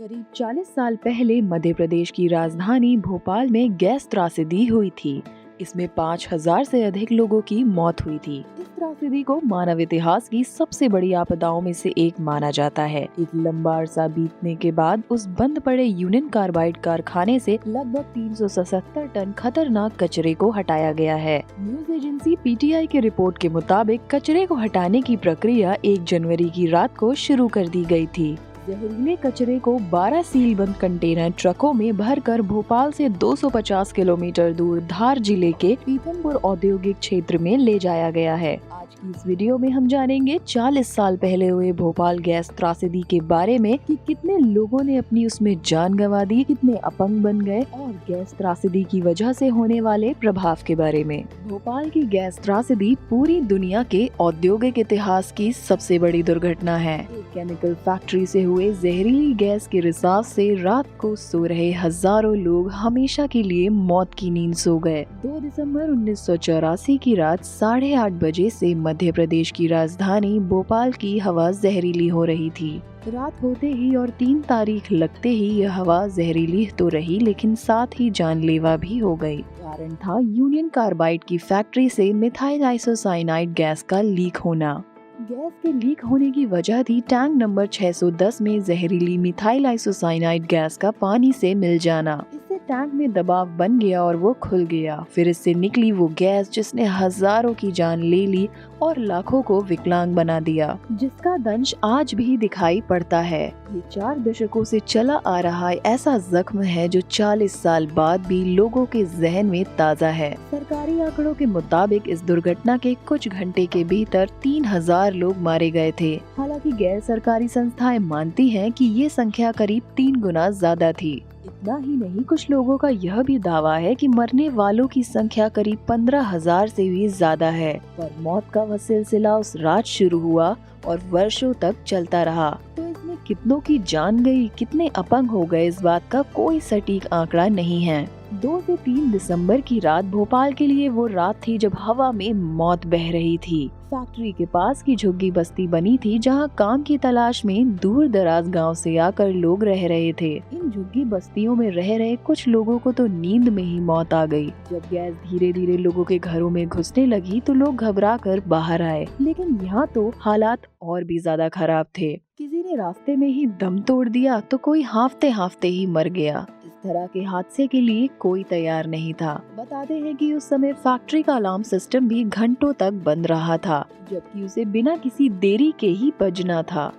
करीब 40 साल पहले मध्य प्रदेश की राजधानी भोपाल में गैस त्रासदी हुई थी। इसमें 5,000 से अधिक लोगों की मौत हुई थी। इस त्रासदी को मानव इतिहास की सबसे बड़ी आपदाओं में से एक माना जाता है। एक लंबा अरसा बीतने के बाद उस बंद पड़े यूनियन कार्बाइड कारखाने से लगभग 377 टन खतरनाक कचरे को हटाया गया है। न्यूज एजेंसी पीटीआई की रिपोर्ट के मुताबिक कचरे को हटाने की प्रक्रिया 1 जनवरी की रात को शुरू कर दी गई थी। जहरीले कचरे को 12 सीलबंद कंटेनर ट्रकों में भरकर भोपाल से 250 किलोमीटर दूर धार जिले के पीथमपुर औद्योगिक क्षेत्र में ले जाया गया है। आज की इस वीडियो में हम जानेंगे 40 साल पहले हुए भोपाल गैस त्रासदी के बारे में कि कितने लोगों ने अपनी उसमें जान गंवा दी, कितने अपंग बन गए और गैस त्रासदी की वजह से होने वाले प्रभाव के बारे में। भोपाल की गैस त्रासदी पूरी दुनिया के औद्योगिक इतिहास की सबसे बड़ी दुर्घटना है। एक केमिकल फैक्ट्री से हुए जहरीली गैस के रिसाव से रात को सो रहे हजारों लोग हमेशा के लिए मौत की नींद सो गए। 2 दिसंबर 1984 की रात 8:30 बजे से मध्य प्रदेश की राजधानी भोपाल की हवा जहरीली हो रही थी। रात होते ही और 3 तारीख लगते ही यह हवा जहरीली तो रही, लेकिन साथ ही जानलेवा भी हो गई। कारण था यूनियन कार्बाइड की फैक्ट्री से मिथाइल आइसोसाइनाइड गैस का लीक होना। गैस के लीक होने की वजह थी टैंक नंबर 610 में जहरीली मिथाइल आइसोसाइनाइड गैस का पानी से मिल जाना। इससे टैंक में दबाव बन गया और वो खुल गया। फिर इससे निकली वो गैस जिसने हजारों की जान ले ली और लाखों को विकलांग बना दिया, जिसका दंश आज भी दिखाई पड़ता है। ये 4 दशकों से चला आ रहा ऐसा जख्म है जो 40 साल बाद भी लोगों के जहन में ताज़ा है। सरकारी आंकड़ों के मुताबिक इस दुर्घटना के कुछ घंटे के भीतर 3,000 लोग मारे गए थे। हालांकि गैर सरकारी संस्थाएं मानती हैं कि ये संख्या करीब 3 गुना ज्यादा थी। इतना ही नहीं, कुछ लोगों का यह भी दावा है कि मरने वालों की संख्या करीब 15,000 से भी ज्यादा है। पर मौत का वह सिलसिला उस रात शुरू हुआ और वर्षों तक चलता रहा। तो इसमें कितनों की जान गई, कितने अपंग हो गए, इस बात का कोई सटीक आंकड़ा नहीं है। 2 से 3 दिसंबर की रात भोपाल के लिए वो रात थी जब हवा में मौत बह रही थी। फैक्ट्री के पास की झुग्गी बस्ती बनी थी जहां काम की तलाश में दूर दराज गांव से आकर लोग रह रहे थे। इन झुग्गी बस्तियों में रह रहे कुछ लोगों को तो नींद में ही मौत आ गई। जब गैस धीरे धीरे लोगों के घरों में घुसने लगी तो लोग घबरा कर बाहर आए, लेकिन यहाँ तो हालात और भी ज्यादा खराब थे। किसी ने रास्ते में ही दम तोड़ दिया तो कोई हांफते हांफते ही मर गया। इस तरह के हादसे के लिए कोई तैयार नहीं था। बताते हैं कि उस समय फैक्ट्री का अलार्म सिस्टम भी घंटों तक बंद रहा था, जबकि उसे बिना किसी देरी के ही बजना था।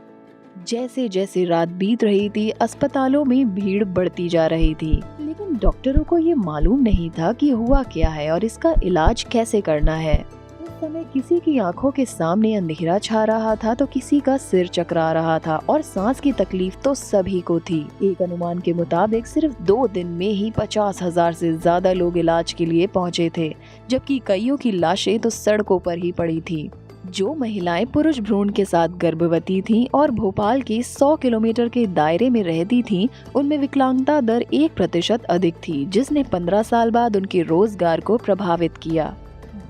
जैसे जैसे रात बीत रही थी, अस्पतालों में भीड़ बढ़ती जा रही थी, लेकिन डॉक्टरों को ये मालूम नहीं था कि हुआ क्या है और इसका इलाज कैसे करना है। उस समय किसी की आंखों के सामने अंधेरा छा रहा था तो किसी का सिर चकरा रहा था और सांस की तकलीफ तो सभी को थी। एक अनुमान के मुताबिक सिर्फ 2 दिन में ही 50,000 से ज्यादा लोग इलाज के लिए पहुंचे थे, जबकि कईयों की लाशें तो सड़कों पर ही पड़ी थी। जो महिलाएं पुरुष भ्रूण के साथ गर्भवती थीं और भोपाल के 100 किलोमीटर के दायरे में रहती थीं, उनमें विकलांगता दर 1% अधिक थी, जिसने 15 साल बाद उनके रोजगार को प्रभावित किया।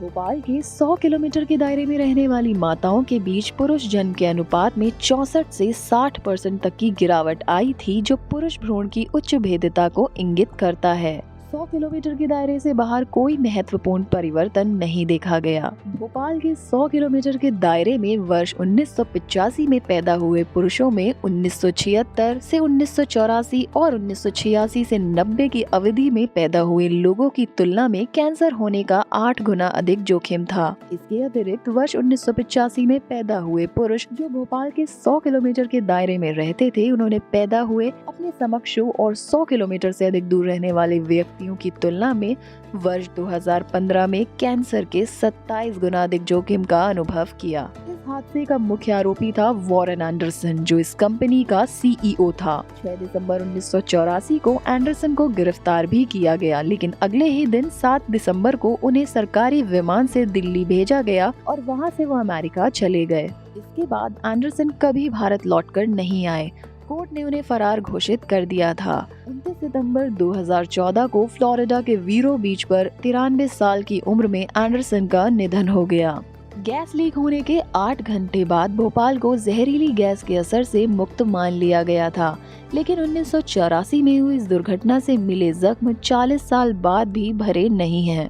भोपाल के 100 किलोमीटर के दायरे में रहने वाली माताओं के बीच पुरुष जन्म के अनुपात में 64 से 60% तक की गिरावट आई थी, जो पुरुष भ्रूण की उच्च भेद्यता को इंगित करता है। 100 किलोमीटर के दायरे से बाहर कोई महत्वपूर्ण परिवर्तन नहीं देखा गया। भोपाल के 100 किलोमीटर के दायरे में वर्ष 1985 में पैदा हुए पुरुषों में 1976 से 1984 और 1986 से 90 की अवधि में पैदा हुए लोगों की तुलना में कैंसर होने का 8 गुना अधिक जोखिम था। इसके अतिरिक्त वर्ष 1985 में पैदा हुए पुरुष जो भोपाल के 100 किलोमीटर के दायरे में रहते थे, उन्होंने पैदा हुए अपने समकक्षों और 100 किलोमीटर से अधिक दूर रहने वाले व्यक्ति की तुलना में वर्ष 2015 में कैंसर के 27 गुना अधिक जोखिम का अनुभव किया। इस हादसे का मुख्य आरोपी था वॉरेन एंडरसन, जो इस कंपनी का सीईओ था। 6 दिसंबर 1984 को एंडरसन को गिरफ्तार भी किया गया, लेकिन अगले ही दिन 7 दिसंबर को उन्हें सरकारी विमान से दिल्ली भेजा गया और वहां से वो अमेरिका चले गए। इसके बाद एंडरसन कभी भारत लौटकर नहीं आए। कोर्ट ने उन्हें फरार घोषित कर दिया था। 29 सितंबर 2014 को फ्लोरिडा के वीरो बीच पर 93 साल की उम्र में एंडरसन का निधन हो गया। गैस लीक होने के 8 घंटे बाद भोपाल को जहरीली गैस के असर से मुक्त मान लिया गया था, लेकिन 1984 में हुई इस दुर्घटना से मिले जख्म 40 साल बाद भी भरे नहीं हैं।